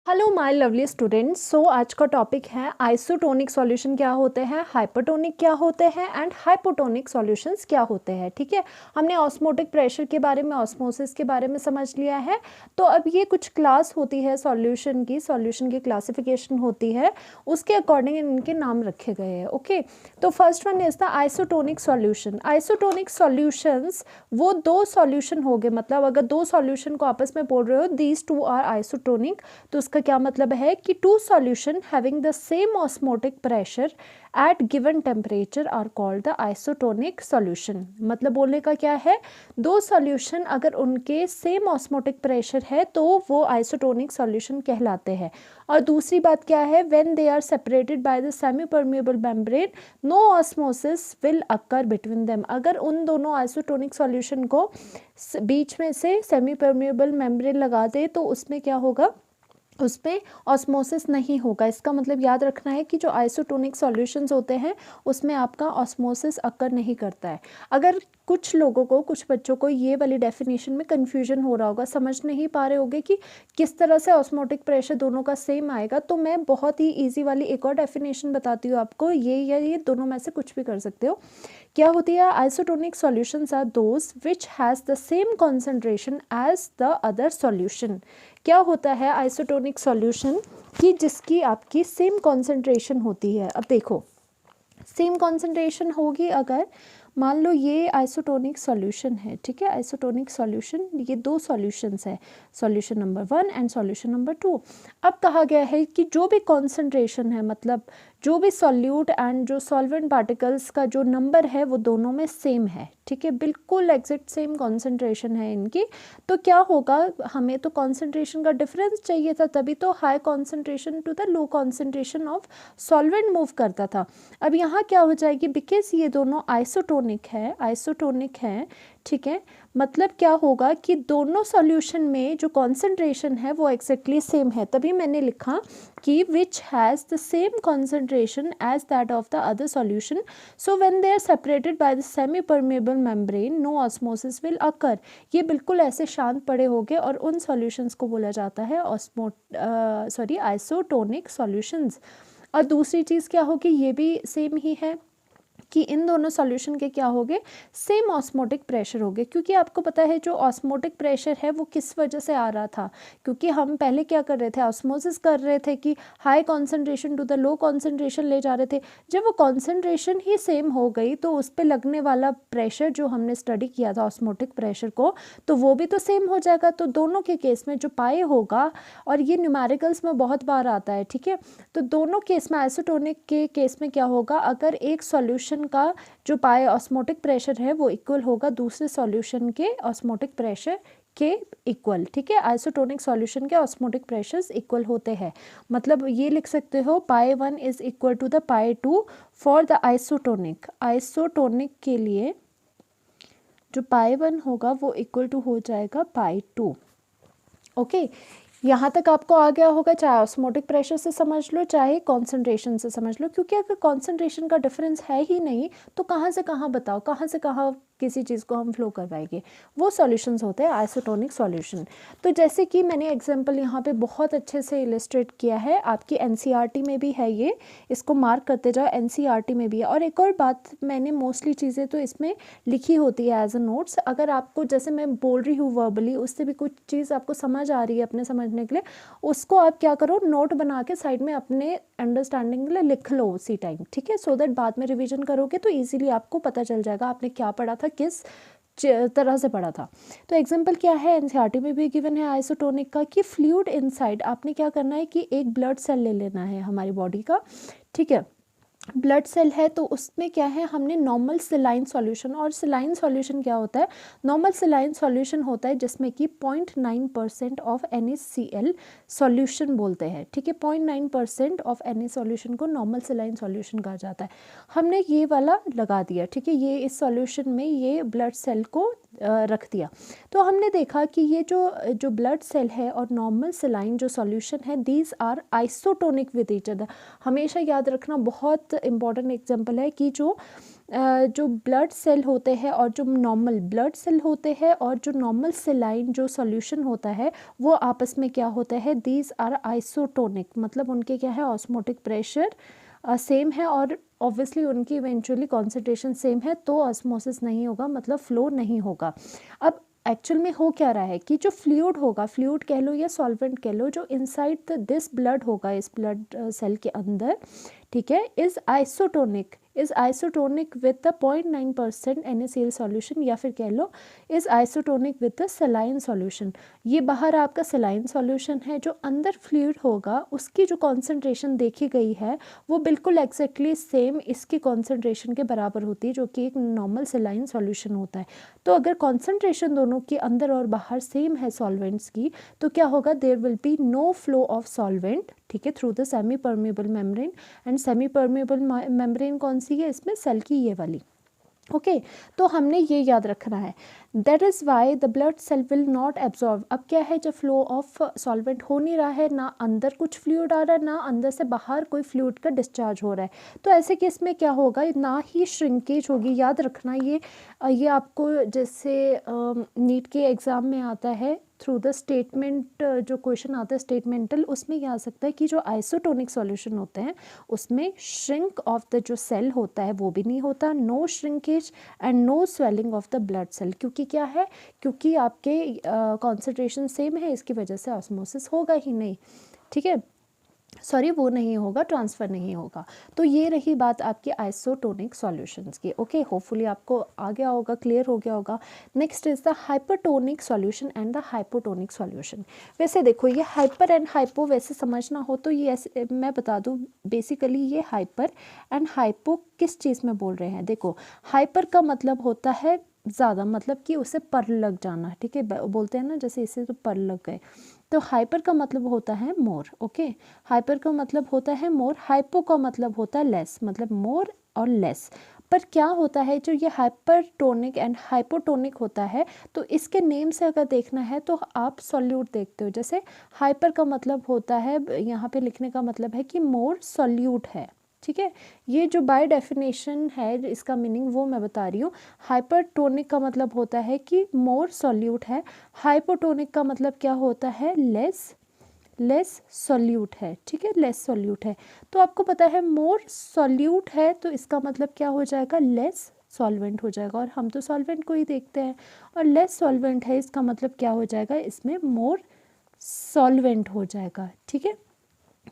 Hello my lovely students. So आज का topic है आइसोटोनिक सॉल्यूशन क्या होते हैं, हाइपरटोनिक क्या होते हैं एंड हाइपोटोनिक सॉल्यूशंस क्या होते हैं। ठीक है, हमने ऑस्मोटिक प्रेशर के बारे में, ऑस्मोसिस के बारे में समझ लिया है। तो अब ये कुछ क्लास होती है सॉल्यूशन की क्लासिफिकेशन होती है, उसके अकॉर्डिंग इनके नाम रखे गए हैं। ओके, तो first one is the isotonic solution. Isotonic solutions वो दो सॉल्यूशन हो गए, मतलब अगर दो सॉल्यूशन को आपस में बोल रहे हो दीज टू आर आइसोटोनिक, तो उसका क्या मतलब है कि two solution having the same osmotic pressure at given temperature are called the isotonic solution. मतलब बोलने का क्या है, दो सॉल्यूशन अगर उनके सेम ऑस्मोटिक प्रेशर है तो वो आइसोटोनिक सॉल्यूशन कहलाते हैं। और दूसरी बात क्या है, when they are separated by the semi permeable membrane no osmosis will occur between them. अगर उन दोनों आइसोटोनिक सॉल्यूशन को बीच में से सेमी परमिएबल मेम्ब्रेन लगा दे तो उसमें क्या होगा, उसमें ऑस्मोसिस नहीं होगा। इसका मतलब याद रखना है कि जो आइसोटोनिक सॉल्यूशंस होते हैं उसमें आपका ऑस्मोसिस अकर नहीं करता है। अगर कुछ लोगों को, कुछ बच्चों को ये वाली डेफिनेशन में कन्फ्यूजन हो रहा होगा, समझ नहीं पा रहे होंगे कि किस तरह से ऑस्मोटिक प्रेशर दोनों का सेम आएगा, तो मैं बहुत ही ईजी वाली एक और डेफिनेशन बताती हूँ आपको। ये या ये दोनों में से कुछ भी कर सकते हो। क्या होती है, isotonic solutions are those which has the same concentration as the other solution. क्या होता है आइसोटोनिक सॉल्यूशन कि जिसकी आपकी सेम कॉन्सेंट्रेशन होती है। अब देखो, सेम कॉन्सेंट्रेशन होगी अगर मान लो ये आइसोटोनिक सॉल्यूशन है, ठीक है, आइसोटोनिक सॉल्यूशन, ये दो सॉल्यूशंस है, solution number 1 and solution number 2। अब कहा गया है कि जो भी कॉन्सेंट्रेशन है, मतलब जो भी सॉल्यूट एंड जो सॉल्वेंट पार्टिकल्स का जो नंबर है वो दोनों में सेम है। ठीक है, बिल्कुल एग्जैक्ट सेम कॉन्सेंट्रेशन है इनकी। तो क्या होगा, हमें तो कॉन्सेंट्रेशन का डिफरेंस चाहिए था, तभी तो high concentration to the low concentration of solvent move करता था। अब यहाँ क्या हो जाएगी, बिकॉज ये दोनों आइसोटोनिक है, ठीक है, मतलब क्या होगा कि दोनों सॉल्यूशन में जो कॉन्सेंट्रेशन है वो एक्जैक्टली सेम है। तभी मैंने लिखा कि which has the same concentration as that of the other solution, so when they are separated by the semi permeable membrane no osmosis will occur. ये बिल्कुल ऐसे शांत पड़े होंगे और उन सॉल्यूशंस को बोला जाता है आइसोटोनिक सॉल्यूशंस। और दूसरी चीज़ क्या होगी, ये भी सेम ही है कि इन दोनों सॉल्यूशन के क्या होंगे, सेम ऑस्मोटिक प्रेशर होंगे। क्योंकि आपको पता है जो ऑस्मोटिक प्रेशर है वो किस वजह से आ रहा था, क्योंकि हम पहले क्या कर रहे थे, ऑस्मोसिस कर रहे थे कि high concentration to the low concentration ले जा रहे थे। जब वो कॉन्सेंट्रेशन ही सेम हो गई तो उस पर लगने वाला प्रेशर जो हमने स्टडी किया था ऑस्मोटिक प्रेशर को, तो वो भी तो सेम हो जाएगा। तो दोनों के केस में जो पाए होगा, और ये न्यूमेरिकल्स में बहुत बार आता है, ठीक है, तो दोनों केस में आइसोटोनिक के केस में क्या होगा, अगर एक सॉल्यूशन का जो पाए ऑस्मोटिक प्रेशर है वो इक्वल होगा दूसरे सॉल्यूशन के ऑस्मोटिक प्रेशर के इक्वल। ठीक है, आइसोटोनिक सॉल्यूशन के ऑस्मोटिक प्रेशर्स इक्वल होते हैं। मतलब ये लिख सकते हो pi 1 is equal to the pi 2 for the isotonic के लिए जो पाई 1 होगा वो इक्वल टू हो जाएगा पाई 2। ओके, यहाँ तक आपको आ गया होगा, चाहे ऑस्मोटिक प्रेशर से समझ लो चाहे कॉन्सेंट्रेशन से समझ लो। क्योंकि अगर कॉन्सेंट्रेशन का डिफरेंस है ही नहीं तो कहाँ से कहाँ बताओ, कहाँ से कहाँ किसी चीज़ को हम फ्लो करवाएंगे। वो सॉल्यूशंस होते हैं आइसोटोनिक सॉल्यूशन। तो जैसे कि मैंने एग्जांपल यहाँ पे बहुत अच्छे से इलस्ट्रेट किया है, आपकी एनसीईआरटी में भी है ये, इसको मार्क करते जाओ, एनसीईआरटी में भी है। और एक और बात, मैंने मोस्टली चीज़ें तो इसमें लिखी होती है एज अ नोट्स। अगर आपको जैसे मैं बोल रही हूँ वर्बली, उससे भी कुछ चीज़ आपको समझ आ रही है अपने समझने के लिए, उसको आप क्या करो, नोट बना के साइड में अपने अंडरस्टैंडिंग के लिए लिख लो उसी टाइम। ठीक है, सो दैट बाद में रिवीजन करोगे तो इजीली आपको पता चल जाएगा आपने क्या पढ़ा था, किस तरह से पढ़ा था। तो एग्जांपल क्या है, एनसीईआरटी में भी गिवन है आइसोटोनिक का, कि फ्लूइड इनसाइड, आपने क्या करना है कि एक ब्लड सेल ले लेना है हमारी बॉडी का, ठीक है, ब्लड सेल है, तो उसमें क्या है, हमने नॉर्मल सेलाइन सॉल्यूशन, और सेलाइन सॉल्यूशन क्या होता है, नॉर्मल सेलाइन सॉल्यूशन होता है जिसमें कि 0.9% ऑफ NaCl सॉल्यूशन बोलते हैं। ठीक है, 0.9% ऑफ Na सॉल्यूशन को नॉर्मल सेलाइन सॉल्यूशन कहा जाता है। हमने ये वाला लगा दिया, ठीक है, ये इस सॉल्यूशन में ये ब्लड सेल को रख दिया। तो हमने देखा कि ये जो ब्लड सेल है और नॉर्मल सेलाइन जो सॉल्यूशन है, these are isotonic with each other. हमेशा याद रखना, बहुत इंपॉर्टेंट एग्जांपल है कि जो जो ब्लड सेल होते हैं और जो नॉर्मल ब्लड सेल होते हैं और जो नॉर्मल सेलाइन जो सॉल्यूशन होता है वो आपस में क्या होता है, दीज आर आइसोटोनिक, मतलब उनके क्या है, ऑस्मोटिक प्रेशर सेम है और ऑब्वियसली उनकी इवेंचुअली कॉन्सेंट्रेशन सेम है, तो ऑस्मोसिस नहीं होगा, मतलब फ्लो नहीं होगा। अब एक्चुअल में हो क्या रहा है कि जो फ्लूइड होगा, फ्लूइड कह लो या सॉल्वेंट कह लो, जो इनसाइड दिस ब्लड होगा, इस ब्लड सेल के अंदर, ठीक है, is isotonic with the 0.9% NaCl solution, या फिर कह लो is isotonic with the saline solution. ये बाहर आपका सेलाइन सॉल्यूशन है, जो अंदर फ्लूइड होगा उसकी जो कॉन्सेंट्रेशन देखी गई है वो बिल्कुल एग्जैक्टली सेम इसकी कॉन्सेंट्रेशन के बराबर होती है, जो कि एक नॉर्मल सेलाइन सॉल्यूशन होता है। तो अगर कॉन्सेंट्रेशन दोनों की अंदर और बाहर सेम है सॉल्वेंट्स की, तो क्या होगा, there will be no flow of solvent, ठीक है, through the semi permeable membrane. And semi permeable membrane कौन सी है इसमें, सेल की ये वाली, ओके तो हमने ये याद रखना है। That is why the blood cell will not absorb. अब क्या है, जब फ्लो ऑफ सॉल्वेंट हो नहीं रहा है, ना अंदर कुछ फ्लूइड आ रहा है, ना अंदर से बाहर कोई फ्लूइड का डिस्चार्ज हो रहा है, तो ऐसे केस में क्या होगा, ना ही श्रिंकेज होगी। याद रखना ये आपको जैसे नीट के एग्ज़ाम में आता है थ्रू द स्टेटमेंट, जो क्वेश्चन आता है स्टेटमेंटल, उसमें ये आ सकता है कि जो आइसोटोनिक सॉल्यूशन होते हैं उसमें श्रिंक ऑफ द जो सेल होता है वो भी नहीं होता, no shrinkage and no swelling of the blood cell. क्योंकि क्या है, क्योंकि आपके कॉन्सेंट्रेशन सेम है, इसकी वजह से ऑस्मोसिस होगा ही नहीं, ठीक है, सॉरी वो नहीं होगा, ट्रांसफ़र नहीं होगा। तो ये रही बात आपकी आइसोटोनिक सॉल्यूशंस की, ओके होपफुली आपको आ गया होगा, क्लियर हो गया होगा। Next is the hypertonic solution and the hypotonic solution. वैसे देखो ये हाइपर एंड हाइपो वैसे समझना हो तो ये ऐसे मैं बता दूँ, बेसिकली ये हाइपर एंड हाइपो किस चीज़ में बोल रहे हैं। देखो हाइपर का मतलब होता है ज़्यादा, मतलब कि उसे पर लग जाना, ठीक है, बोलते हैं ना जैसे इसे तो पर लग गए। तो हाइपर का मतलब होता है मोर, ओके हाइपर का मतलब होता है मोर, हाइपो का मतलब होता है लेस, मतलब मोर और लेस। पर क्या होता है, जो ये हाइपरटोनिक एंड हाइपोटोनिक होता है, तो इसके नेम से अगर देखना है तो आप सॉल्यूट देखते हो। जैसे हाइपर का मतलब होता है, यहाँ पे लिखने का मतलब है कि मोर सॉल्यूट है, ठीक है, ये जो बाय डेफिनेशन है इसका मीनिंग वो मैं बता रही हूँ। हाइपरटोनिक का मतलब होता है कि मोर सॉल्यूट है, हाइपोटोनिक का मतलब क्या होता है, लेस सॉल्यूट है, ठीक है, लेस सॉल्यूट है। तो आपको पता है मोर सॉल्यूट है तो इसका मतलब क्या हो जाएगा, लेस सॉल्वेंट हो जाएगा, और हम तो सॉल्वेंट को ही देखते हैं। और लेस सॉल्वेंट है इसका मतलब क्या हो जाएगा, इसमें मोर सॉल्वेंट हो जाएगा, ठीक है।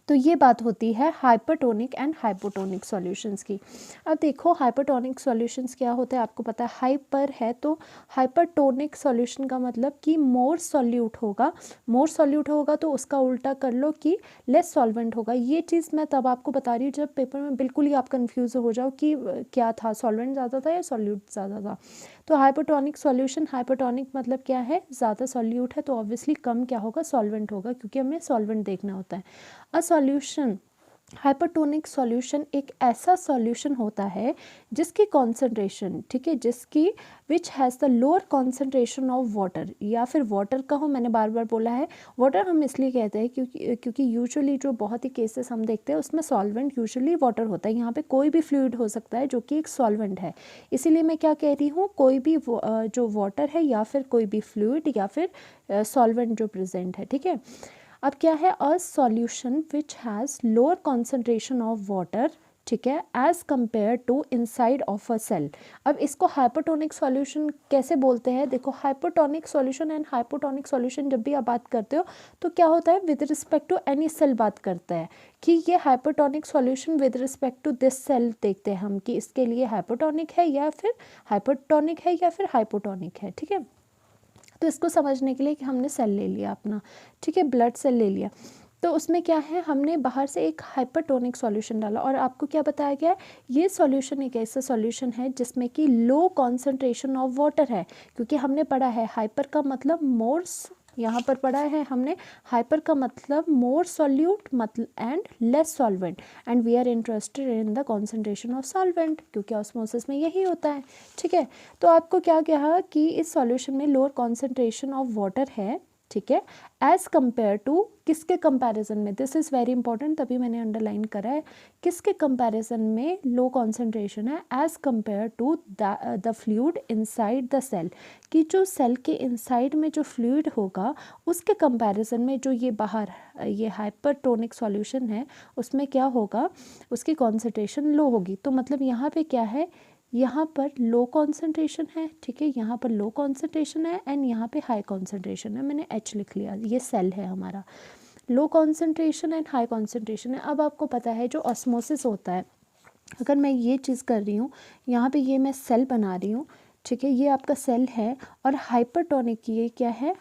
तो ये बात होती है हाइपरटोनिक एंड हाइपोटोनिक सॉल्यूशंस की। अब देखो हाइपरटोनिक सॉल्यूशंस क्या होता है, आपको पता है हाइपर है तो हाइपरटोनिक सॉल्यूशन का मतलब कि मोर सॉल्यूट होगा, मोर सॉल्यूट होगा तो उसका उल्टा कर लो कि लेस सॉल्वेंट होगा। ये चीज़ मैं तब आपको बता रही हूँ जब पेपर में बिल्कुल ही आप कंफ्यूज हो जाओ कि क्या था, सॉल्वेंट ज़्यादा था या सॉल्यूट ज़्यादा था। तो हाइपरटोनिक सॉल्यूशन, हाइपरटोनिक मतलब क्या है, ज़्यादा सॉल्यूट है तो ऑब्वियसली कम क्या होगा, सॉल्वेंट होगा, क्योंकि हमें सॉल्वेंट देखना होता है। अ सॉल्यूशन, हाइपरटोनिक सॉल्यूशन एक ऐसा सॉल्यूशन होता है जिसकी कॉन्सेंट्रेशन, ठीक है, जिसकी विच has the lower concentration of water, या फिर वाटर का हो, मैंने बार बार बोला है वाटर हम इसलिए कहते हैं क्योंकि यूजुअली जो बहुत ही केसेस हम देखते हैं उसमें सॉल्वेंट यूजुअली वाटर होता है। यहाँ पे कोई भी फ्लूइड हो सकता है जो कि एक सॉल्वेंट है, इसीलिए मैं क्या कह रही हूँ, कोई भी जो वाटर है या फिर कोई भी फ्लूइड या फिर सॉल्वेंट जो प्रेजेंट है, ठीक है। अब क्या है, a solution which has lower concentration of water, ठीक है, as compare to inside of a cell. अब इसको हाइपोटोनिक सॉल्यूशन कैसे बोलते हैं, देखो hypotonic solution and hypotonic solution जब भी आप बात करते हो तो क्या होता है, with respect to any cell बात करता है कि ये hypotonic solution with respect to this cell देखते हैं हम कि इसके लिए हाइपोटोनिक है या फिर हाइपोटोनिक है या फिर हाइपोटोनिक है, ठीक है। तो इसको समझने के लिए कि हमने सेल ले लिया अपना, ठीक है, ब्लड सेल ले लिया, तो उसमें क्या है, हमने बाहर से एक हाइपरटोनिक सॉल्यूशन डाला और आपको क्या बताया गया है, ये सॉल्यूशन एक ऐसा सॉल्यूशन है जिसमें कि लो कॉन्सेंट्रेशन ऑफ वाटर है, क्योंकि हमने पढ़ा है हाइपर का मतलब मोर, यहाँ पर पढ़ा है हमने हाइपर का मतलब मोर सॉल्यूट मतलब and less solvent, and we are interested in the concentration of solvent, क्योंकि ऑस्मोसिस में यही होता है, ठीक है। तो आपको क्या कहा कि इस सॉल्यूशन में लोअर कॉन्सेंट्रेशन ऑफ वाटर है, ठीक है, एज कंपेयर टू, किसके कंपैरिजन में, दिस इज़ वेरी इंपॉर्टेंट, तभी मैंने अंडरलाइन करा है, किसके कंपैरिजन में लो कॉन्सेंट्रेशन है, as compare to the fluid inside the cell, कि जो सेल के इनसाइड में जो फ्लूइड होगा उसके कंपैरिजन में जो ये बाहर ये हाइपरटोनिक सॉल्यूशन है उसमें क्या होगा, उसकी कॉन्सेंट्रेशन लो होगी। तो मतलब यहाँ पे क्या है, यहाँ पर लो कॉन्सेंट्रेशन है, ठीक है, यहाँ पर लो कॉन्सेंट्रेशन है एंड यहाँ पे हाई कॉन्सेंट्रेशन है, मैंने H लिख लिया, ये सेल है हमारा, low concentration and high concentration है। अब आपको पता है जो ऑस्मोसिस होता है, अगर मैं ये चीज़ कर रही हूँ, यहाँ पे ये मैं सेल बना रही हूँ, ठीक है, ये आपका सेल है, और हाइपरटोनिक ये क्या है,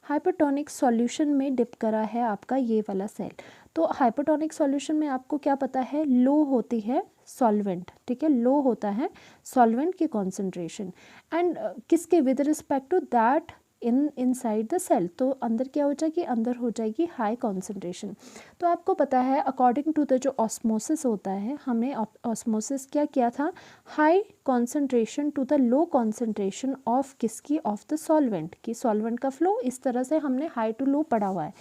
हाइपरटोनिक सॉल्यूशन में डिप करा है आपका ये वाला सेल। तो हाइपरटोनिक सॉल्यूशन में आपको क्या पता है, लो होती है सॉल्वेंट, ठीक है, लो होता है सॉल्वेंट की कॉन्सेंट्रेशन, एंड किसके, with respect to that inside the cell, तो अंदर क्या हो जाएगी, अंदर हो जाएगी हाई कॉन्सेंट्रेशन। तो आपको पता है अकॉर्डिंग टू द जो ऑस्मोसिस होता है, हमने ऑस्मोसिस क्या किया था, high concentration to the low concentration of किसकी, ऑफ द सॉल्वेंट की, सॉल्वेंट का फ्लो, इस तरह से हमने हाई टू लो पढ़ा हुआ है।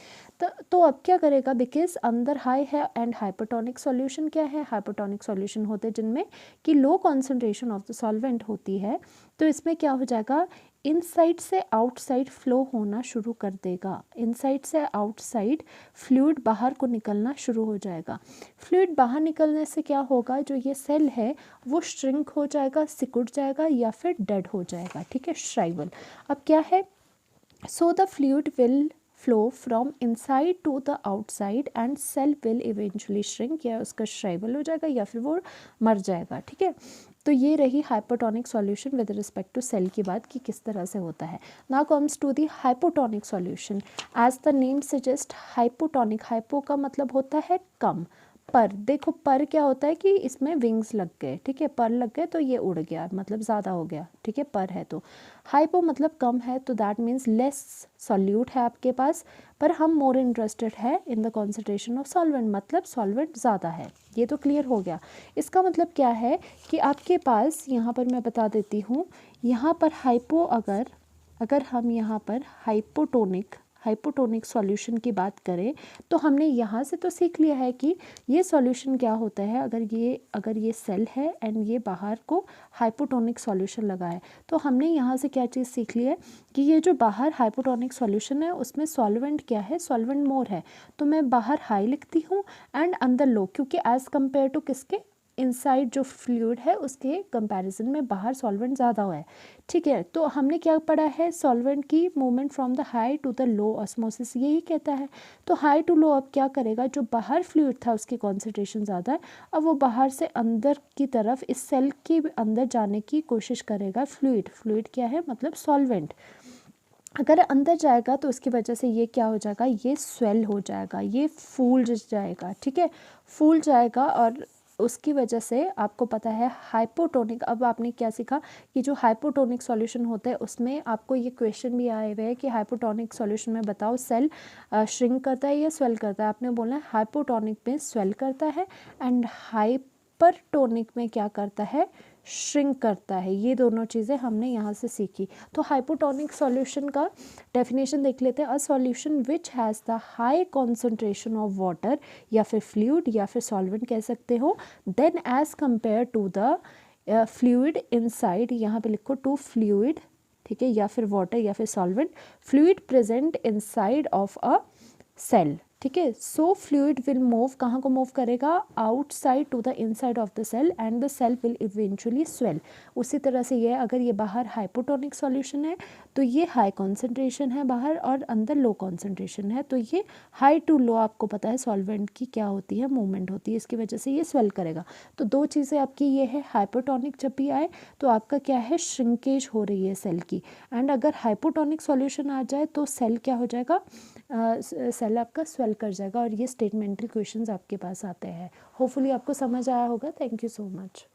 तो अब क्या करेगा, बिकॉज अंदर हाई है एंड हाइपरटोनिक सॉल्यूशन क्या है, हाइपरटोनिक सॉल्यूशन होते हैं जिनमें कि लो कॉन्सेंट्रेशन ऑफ द सॉल्वेंट होती है, तो इसमें क्या हो जाएगा, इनसाइड से आउटसाइड फ्लो होना शुरू कर देगा, इनसाइड से आउटसाइड फ्लूइड बाहर को निकलना शुरू हो जाएगा। फ्लूइड बाहर निकलने से क्या होगा, जो ये सेल है वो श्रिंक हो जाएगा, सिकुड़ जाएगा या फिर डेड हो जाएगा, ठीक है, श्राइवल। अब क्या है, so the fluid will flow from inside to the outside and cell will eventually shrink, या उसका श्राइवल हो जाएगा या फिर वो मर जाएगा, ठीक है। तो ये रही hypotonic solution with respect to cell की बात कि किस तरह से होता है। Now comes to the hypotonic solution, as the name suggest hypotonic, hypo का मतलब होता है कम, पर देखो पर क्या होता है कि इसमें विंग्स लग गए, ठीक है, पर लग गए तो ये उड़ गया, मतलब ज़्यादा हो गया, ठीक है, पर है तो हाइपो मतलब कम है, तो दैट मीन्स लेस सॉल्यूट है आपके पास, पर हम मोर इंटरेस्टेड है इन द कॉन्सेंट्रेशन ऑफ सॉल्वेंट, मतलब सॉल्वेंट ज़्यादा है, ये तो क्लियर हो गया। इसका मतलब क्या है कि आपके पास यहाँ पर मैं बता देती हूँ, यहाँ पर हाइपो अगर हम यहाँ पर हाइपोटोनिक सॉल्यूशन की बात करें तो हमने यहाँ से तो सीख लिया है कि ये सॉल्यूशन क्या होता है, अगर ये सेल है एंड ये बाहर को हाइपोटोनिक सॉल्यूशन लगा है, तो हमने यहाँ से क्या चीज़ सीख ली है कि ये जो बाहर हाइपोटोनिक सॉल्यूशन है उसमें सॉल्वेंट क्या है, सॉल्वेंट मोर है, तो मैं बाहर हाई लिखती हूँ एंड अंदर लो, क्योंकि एज़ कम्पेयर टू किसके, इनसाइड जो फ्लूइड है उसके कंपैरिजन में बाहर सॉल्वेंट ज़्यादा हुआ है, ठीक है। तो हमने क्या पढ़ा है, सॉल्वेंट की movement from the high to the low osmosis, यही कहता है। तो हाई टू लो अब क्या करेगा, जो बाहर फ्लूइड था उसकी कॉन्सेंट्रेशन ज़्यादा है, अब वो बाहर से अंदर की तरफ इस सेल के अंदर जाने की कोशिश करेगा, फ्लूइड क्या है, मतलब सॉल्वेंट, अगर अंदर जाएगा तो उसकी वजह से ये क्या हो जाएगा, ये स्वेल हो जाएगा, ये फूल जाएगा, ठीक है, फूल जाएगा, और उसकी वजह से आपको पता है हाइपोटोनिक, अब आपने क्या सीखा कि जो हाइपोटोनिक सॉल्यूशन होता है उसमें आपको ये क्वेश्चन भी आए हुए हैं कि हाइपोटोनिक सॉल्यूशन में बताओ सेल श्रिंक करता है या स्वेल करता है, आपने बोलना है हाइपोटोनिक में स्वेल करता है एंड हाइपरटोनिक में क्या करता है, श्रिंक करता है। ये दोनों चीज़ें हमने यहाँ से सीखी। तो हाइपोटोनिक सॉल्यूशन का डेफिनेशन देख लेते हैं, a solution which has the high concentration of water, या फिर फ्लूइड या फिर सॉल्वेंट कह सकते हो, then as compare to the fluid inside, यहाँ पे लिखो टू फ्लूइड, ठीक है, या फिर वाटर या फिर solvent, fluid present inside of a cell, ठीक है। सो फ्लूइड विल मूव, कहाँ को मूव करेगा, outside to the inside of the cell and the cell will eventually swell. उसी तरह से ये अगर ये बाहर हाइपोटोनिक सॉल्यूशन है तो ये हाई कॉन्सेंट्रेशन है बाहर और अंदर लो कॉन्सेंट्रेशन है, तो ये हाई टू लो आपको पता है सॉल्वेंट की क्या होती है, मूवमेंट होती है, इसकी वजह से ये स्वेल करेगा। तो दो चीज़ें आपकी ये है, हाइपोटोनिक जब भी आए तो आपका क्या है, श्रिंकेज हो रही है सेल की, एंड अगर हाइपोटोनिक सॉल्यूशन आ जाए तो सेल क्या हो जाएगा, सेल आपका स्वेल कर जाएगा। और ये स्टेटमेंटल क्वेश्चंस आपके पास आते हैं। होपफुली आपको समझ आया होगा। Thank you so much.